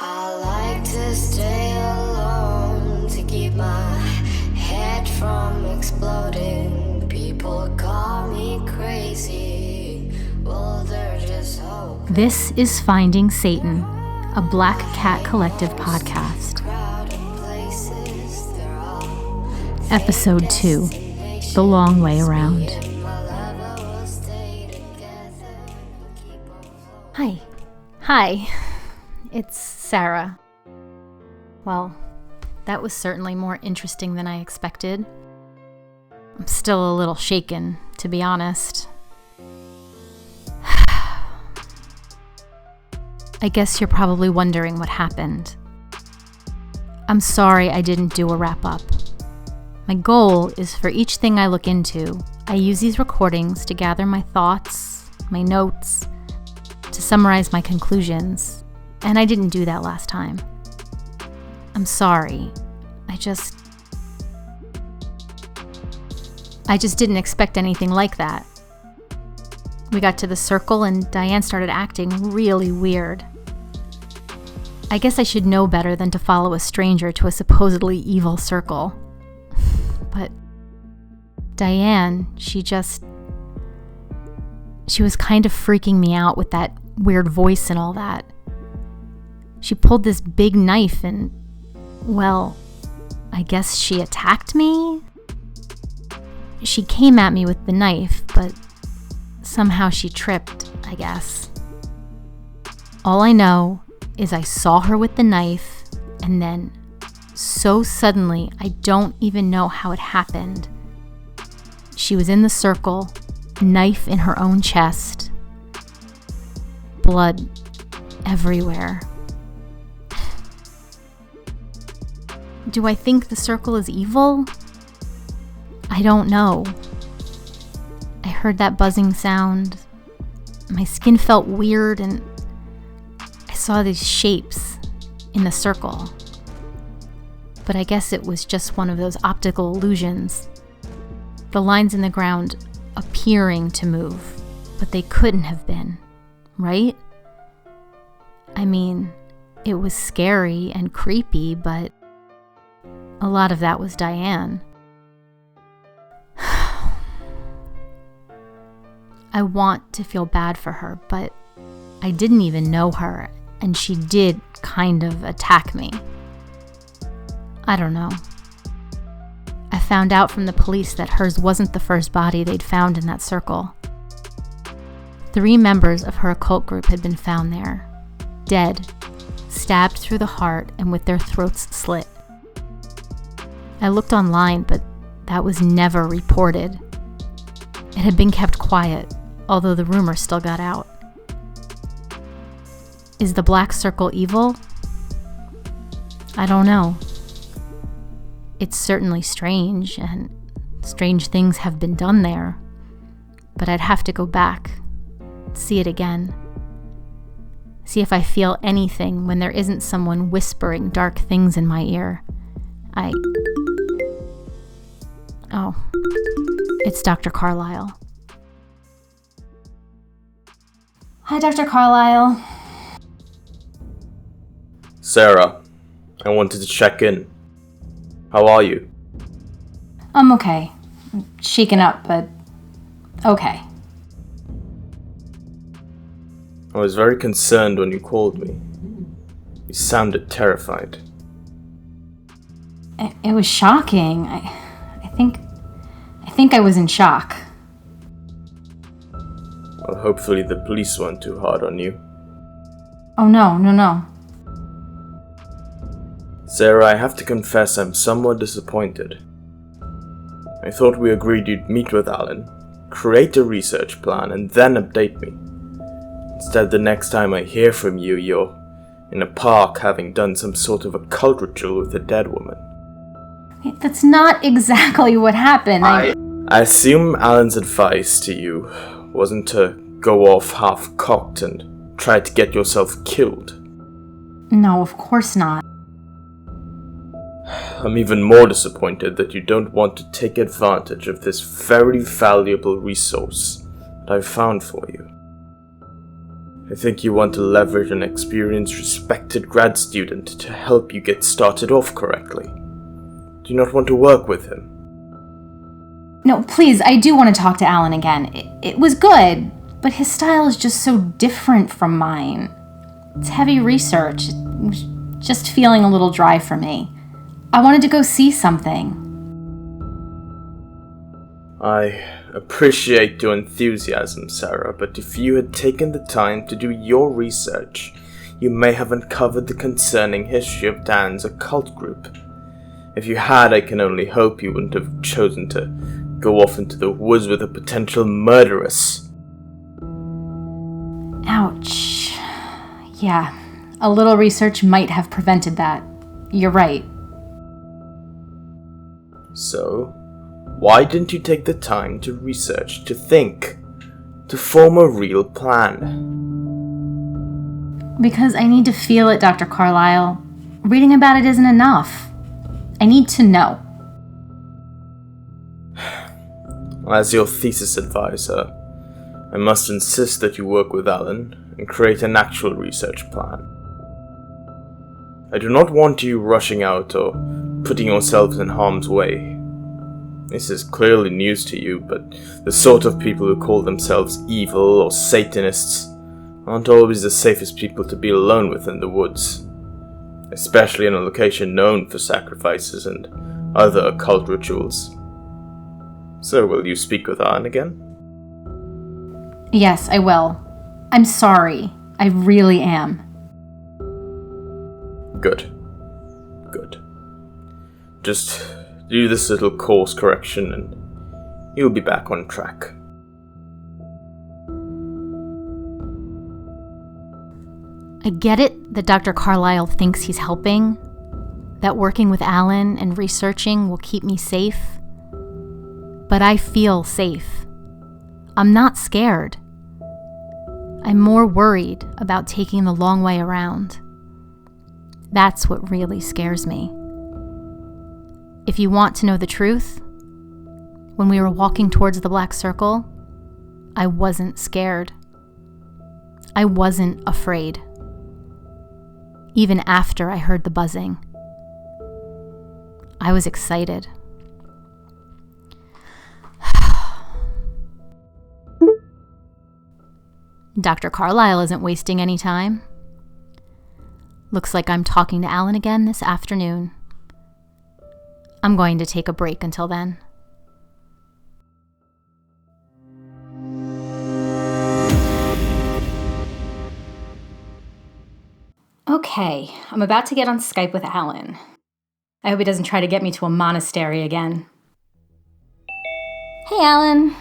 I like to stay alone to keep my head from exploding. People call me crazy. Well, they're just hope. This is Finding Satan, a Black Cat Collective podcast. Episode 2, The Long Way Around. Hi, it's Sarah. Well, that was certainly more interesting than I expected. I'm still a little shaken, to be honest. I guess you're probably wondering what happened. I'm sorry I didn't do a wrap-up. My goal is for each thing I look into, I use these recordings to gather my thoughts, my notes, to summarize my conclusions, and I didn't do that last time. I'm sorry. I just didn't expect anything like that. We got to the circle and Diane started acting really weird. I guess I should know better than to follow a stranger to a supposedly evil circle. But Diane, she was kind of freaking me out with that weird voice and all that. She pulled this big knife and, well, I guess she attacked me? She came at me with the knife, but somehow she tripped, I guess. All I know is I saw her with the knife, and then, so suddenly, I don't even know how it happened. She was in the circle, knife in her own chest, blood everywhere. Do I think the circle is evil? I don't know. I heard that buzzing sound. My skin felt weird and I saw these shapes in the circle. But I guess it was just one of those optical illusions. The lines in the ground appearing to move, but they couldn't have been, right? I mean, it was scary and creepy, but a lot of that was Diane. I want to feel bad for her, but I didn't even know her, and she did kind of attack me. I don't know. I found out from the police that hers wasn't the first body they'd found in that circle. 3 members of her occult group had been found there, dead, stabbed through the heart and with their throats slit. I looked online, but that was never reported. It had been kept quiet, although the rumor still got out. Is the Black Circle evil? I don't know. It's certainly strange, and strange things have been done there. But I'd have to go back, see it again. See if I feel anything when there isn't someone whispering dark things in my ear. Oh, it's Dr. Carlisle. Hi, Dr. Carlisle. Sarah, I wanted to check in. How are you? I'm okay. I'm shaken up, but okay. I was very concerned when you called me. You sounded terrified. It was shocking. I think I was in shock. Well, hopefully the police weren't too hard on you. Oh, no. Sarah, I have to confess I'm somewhat disappointed. I thought we agreed you'd meet with Alan, create a research plan, and then update me. Instead, the next time I hear from you, you're in a park having done some sort of occult ritual with a dead woman. That's not exactly what happened. I assume Alan's advice to you wasn't to go off half-cocked and try to get yourself killed. No, of course not. I'm even more disappointed that you don't want to take advantage of this very valuable resource that I've found for you. I think you want to leverage an experienced, respected grad student to help you get started off correctly. Do you not want to work with him? No, please, I do want to talk to Alan again. It was good, but his style is just so different from mine. It's heavy research. It was just feeling a little dry for me. I wanted to go see something. I appreciate your enthusiasm, Sarah, but if you had taken the time to do your research, you may have uncovered the concerning history of Dan's occult group. If you had, I can only hope you wouldn't have chosen to go off into the woods with a potential murderess. Ouch. Yeah, a little research might have prevented that. You're right. So, why didn't you take the time to research, to think, to form a real plan? Because I need to feel it, Dr. Carlyle. Reading about it isn't enough. I need to know. As your thesis advisor, I must insist that you work with Alan and create an actual research plan. I do not want you rushing out or putting yourselves in harm's way. This is clearly news to you, but the sort of people who call themselves evil or Satanists aren't always the safest people to be alone with in the woods, especially in a location known for sacrifices and other occult rituals. So will you speak with Alan again? Yes, I will. I'm sorry. I really am. Good. Good. Just do this little course correction and you'll be back on track. I get it that Dr. Carlyle thinks he's helping, that working with Alan and researching will keep me safe. But I feel safe. I'm not scared. I'm more worried about taking the long way around. That's what really scares me. If you want to know the truth, when we were walking towards the black circle, I wasn't scared. I wasn't afraid. Even after I heard the buzzing, I was excited. Dr. Carlyle isn't wasting any time. Looks like I'm talking to Alan again this afternoon. I'm going to take a break until then. Okay, I'm about to get on Skype with Alan. I hope he doesn't try to get me to a monastery again. Hey, Alan.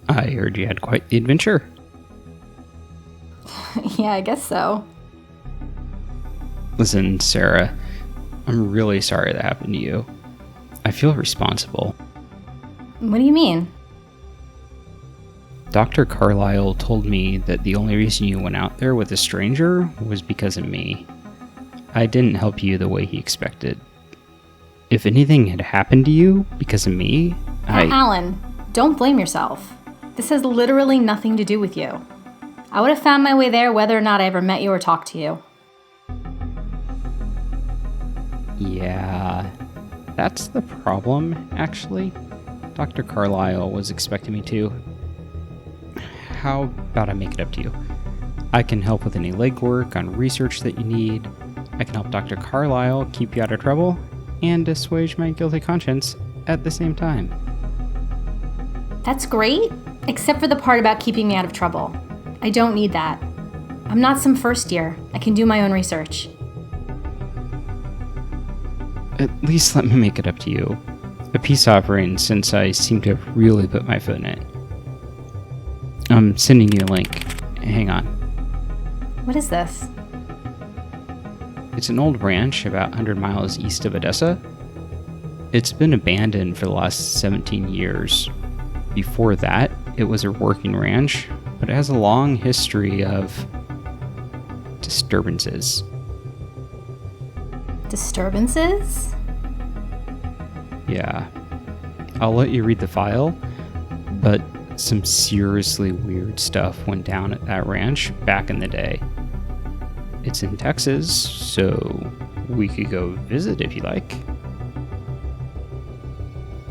I heard you had quite the adventure. Yeah, I guess so. Listen, Sarah, I'm really sorry that happened to you. I feel responsible. What do you mean? Dr. Carlyle told me that the only reason you went out there with a stranger was because of me. I didn't help you the way he expected. If anything had happened to you because of me, Alan, don't blame yourself. This has literally nothing to do with you. I would have found my way there whether or not I ever met you or talked to you. Yeah, that's the problem, actually. Dr. Carlyle was expecting me to. How about I make it up to you? I can help with any legwork on research that you need. I can help Dr. Carlyle keep you out of trouble and assuage my guilty conscience at the same time. That's great, except for the part about keeping me out of trouble. I don't need that. I'm not some first year. I can do my own research. At least let me make it up to you. A peace offering, since I seem to have really put my foot in it. I'm sending you a link. Hang on. What is this? It's an old ranch about 100 miles east of Odessa. It's been abandoned for the last 17 years. Before that, it was a working ranch, but it has a long history of disturbances. Disturbances? Yeah. I'll let you read the file, but Some seriously weird stuff went down at that ranch back in the day. It's in Texas, so we could go visit if you like.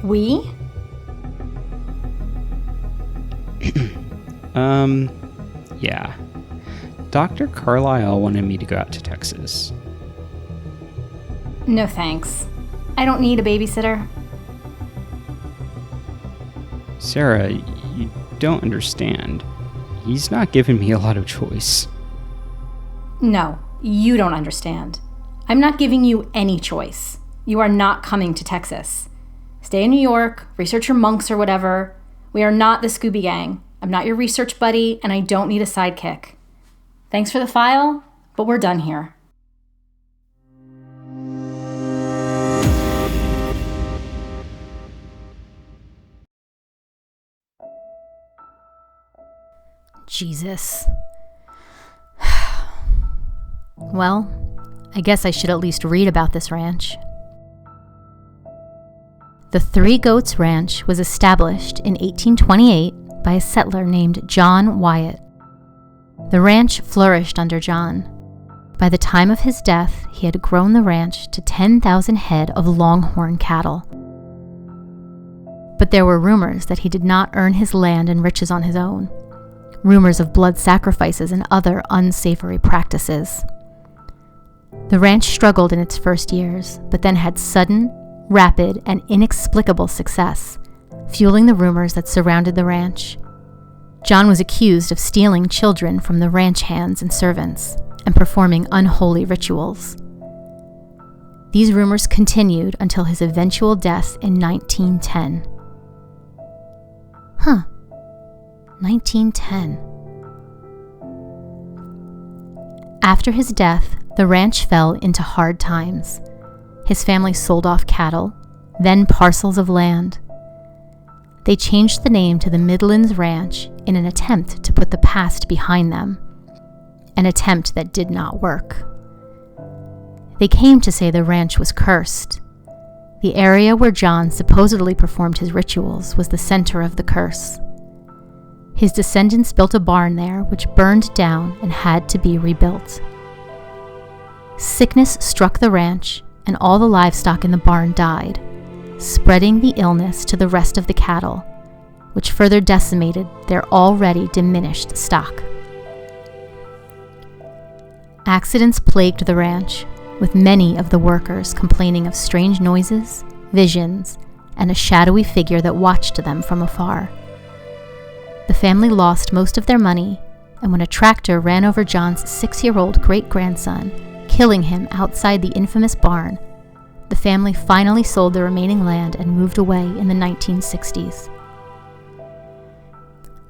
We? Yeah. Dr. Carlisle wanted me to go out to Texas. No thanks. I don't need a babysitter. Sarah, you don't understand. He's not giving me a lot of choice. No, you don't understand. I'm not giving you any choice. You are not coming to Texas. Stay in New York, research your monks or whatever. We are not the Scooby Gang. I'm not your research buddy, and I don't need a sidekick. Thanks for the file, but we're done here. Jesus. Well, I guess I should at least read about this ranch. The Three Goats Ranch was established in 1828 by a settler named John Wyatt. The ranch flourished under John. By the time of his death, he had grown the ranch to 10,000 head of longhorn cattle. But there were rumors that he did not earn his land and riches on his own. Rumors of blood sacrifices and other unsavory practices. The ranch struggled in its first years, but then had sudden, rapid, and inexplicable success, fueling the rumors that surrounded the ranch. John was accused of stealing children from the ranch hands and servants and performing unholy rituals. These rumors continued until his eventual death in 1910. 1910. After his death, the ranch fell into hard times. His family sold off cattle, then parcels of land. They changed the name to the Midlands Ranch in an attempt to put the past behind them, an attempt that did not work. They came to say the ranch was cursed. The area where John supposedly performed his rituals was the center of the curse. His descendants built a barn there which burned down and had to be rebuilt. Sickness struck the ranch, and all the livestock in the barn died, spreading the illness to the rest of the cattle, which further decimated their already diminished stock. Accidents plagued the ranch, with many of the workers complaining of strange noises, visions, and a shadowy figure that watched them from afar. The family lost most of their money, and when a tractor ran over John's 6-year-old great-grandson, killing him outside the infamous barn, the family finally sold the remaining land and moved away in the 1960s.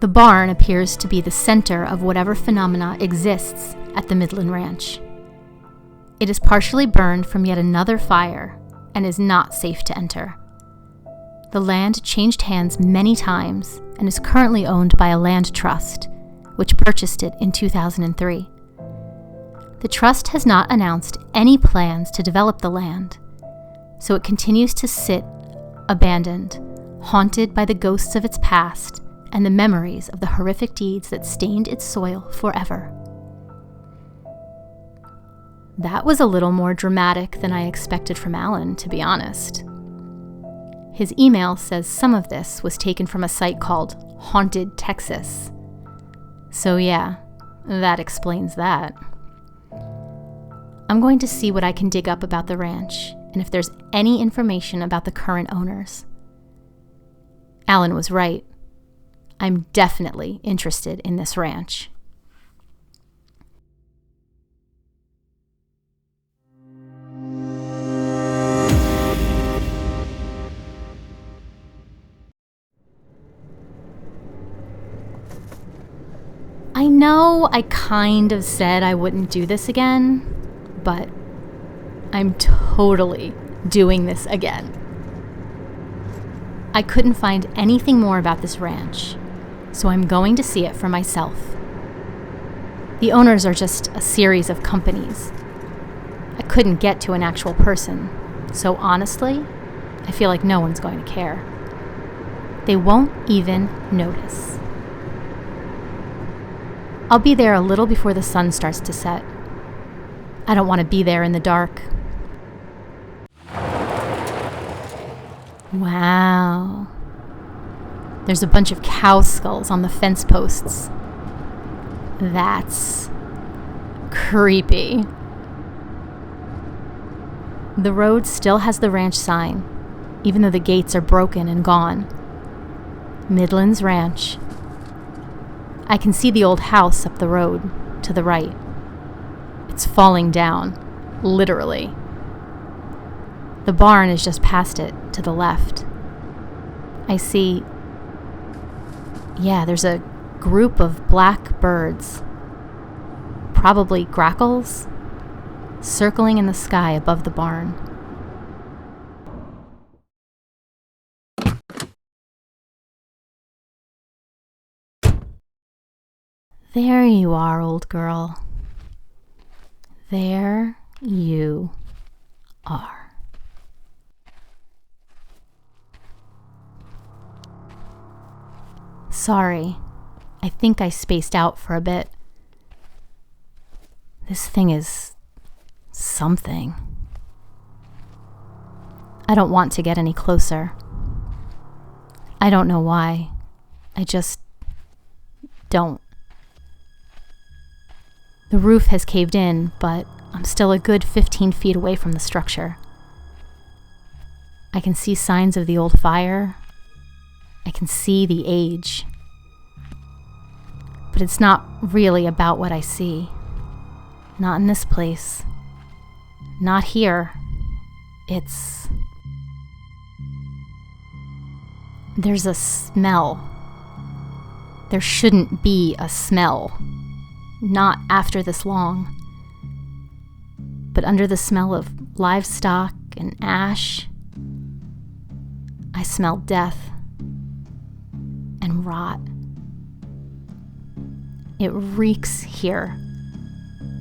The barn appears to be the center of whatever phenomena exists at the Midland Ranch. It is partially burned from yet another fire and is not safe to enter. The land changed hands many times and is currently owned by a land trust, which purchased it in 2003. The trust has not announced any plans to develop the land, so it continues to sit abandoned, haunted by the ghosts of its past and the memories of the horrific deeds that stained its soil forever. That was a little more dramatic than I expected from Alan, to be honest. His email says some of this was taken from a site called Haunted Texas. So yeah, that explains that. I'm going to see what I can dig up about the ranch, and if there's any information about the current owners. Alan was right. I'm definitely interested in this ranch. I know I kind of said I wouldn't do this again, but I'm totally doing this again. I couldn't find anything more about this ranch, so I'm going to see it for myself. The owners are just a series of companies. I couldn't get to an actual person, so honestly, I feel like no one's going to care. They won't even notice. I'll be there a little before the sun starts to set. I don't want to be there in the dark. Wow. There's a bunch of cow skulls on the fence posts. That's creepy. The road still has the ranch sign, even though the gates are broken and gone. Midlands Ranch. I can see the old house up the road, to the right. It's falling down, literally. The barn is just past it, to the left. I see... Yeah, there's a group of black birds, probably grackles, circling in the sky above the barn. There you are, old girl. There you are. Sorry, I think I spaced out for a bit. This thing is something. I don't want to get any closer. I don't know why. I just don't. The roof has caved in, but I'm still a good 15 feet away from the structure. I can see signs of the old fire. I can see the age. But it's not really about what I see. Not in this place. Not here. It's... There's a smell. There shouldn't be a smell. Not after this long. But under the smell of livestock and ash, I smell death and rot. It reeks here.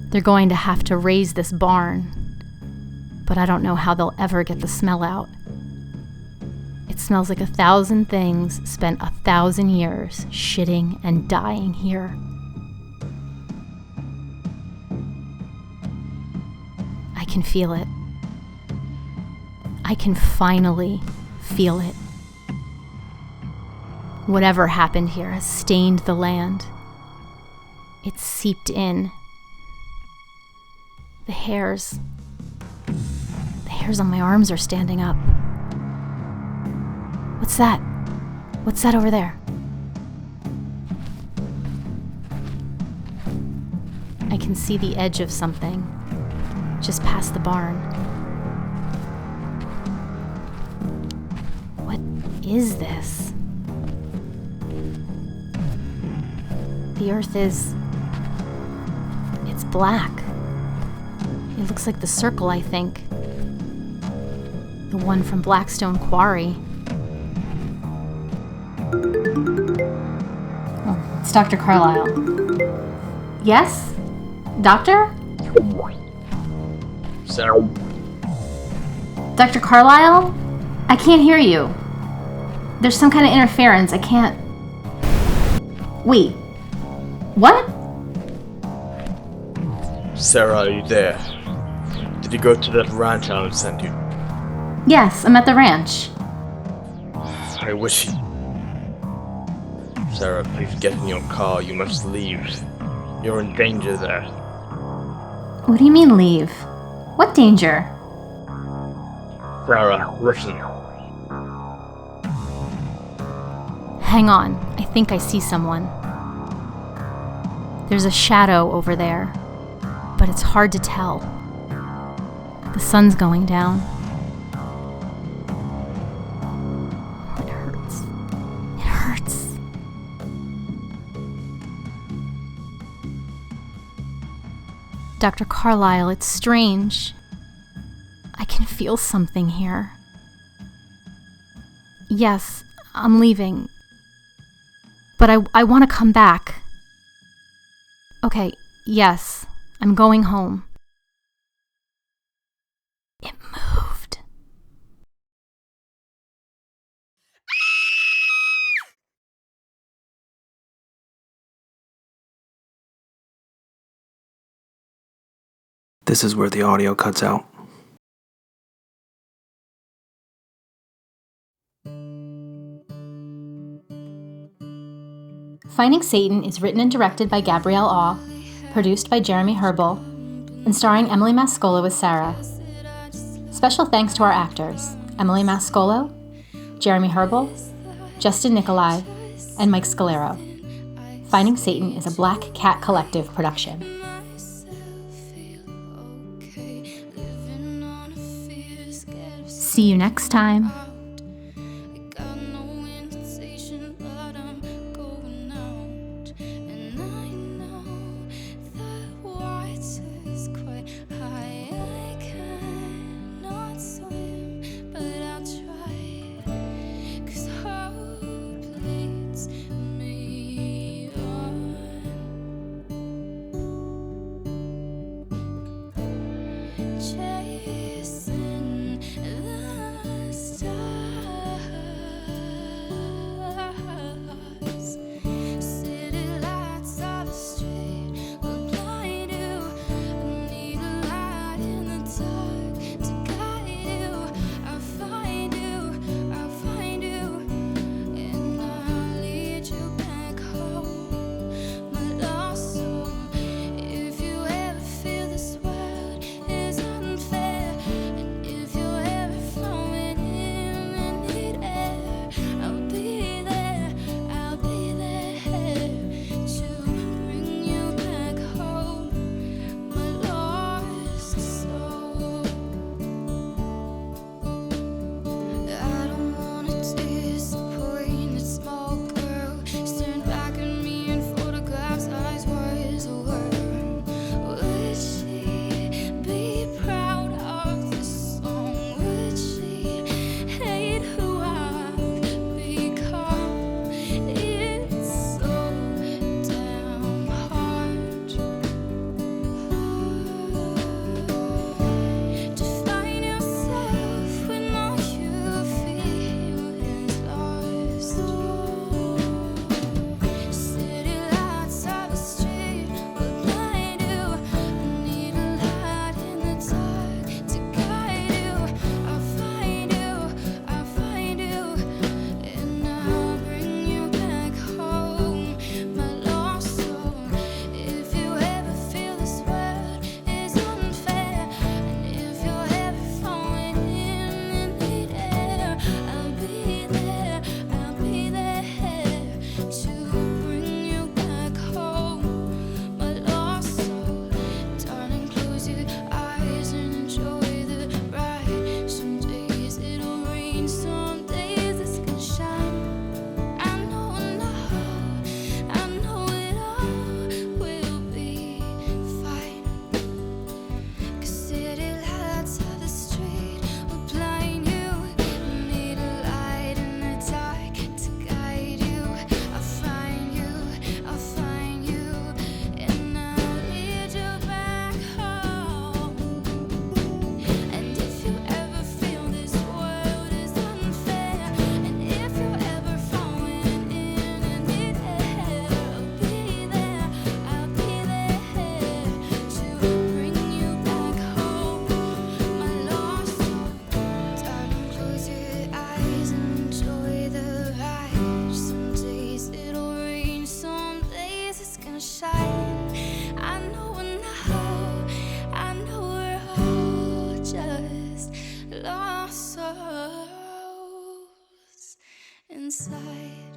They're going to have to raise this barn, but I don't know how they'll ever get the smell out. It smells like 1,000 things spent 1,000 years shitting and dying here. I can feel it. I can finally feel it. Whatever happened here has stained the land. It's seeped in. The hairs on my arms are standing up. What's that? What's that over there? I can see the edge of something just past the barn. What is this? The earth is... It's black. It looks like the circle, I think. The one from Blackstone Quarry. Oh, it's Dr. Carlisle. Yes? Doctor? Sarah. Dr. Carlisle? I can't hear you. There's some kind of interference. I can't... Wait. What? Sarah, are you there? Did you go to that ranch Alan sent you? Yes, I'm at the ranch. I wish you... Sarah, please get in your car. You must leave. You're in danger there. What do you mean leave? What danger? Sarah, listen. Hang on. I think I see someone. There's a shadow over there, but it's hard to tell. The sun's going down. It hurts. It hurts. Dr. Carlisle, it's strange. I can feel something here. Yes, I'm leaving. But I want to come back. Okay, yes, I'm going home. It moved. This is where the audio cuts out. Finding Satan is written and directed by Gabrielle Awe, produced by Jeremy Herbal, and starring Emily Mascolo as Sarah. Special thanks to our actors, Emily Mascolo, Jeremy Herbal, Justin Nicolai, and Mike Scalero. Finding Satan is a Black Cat Collective production. See you next time. inside.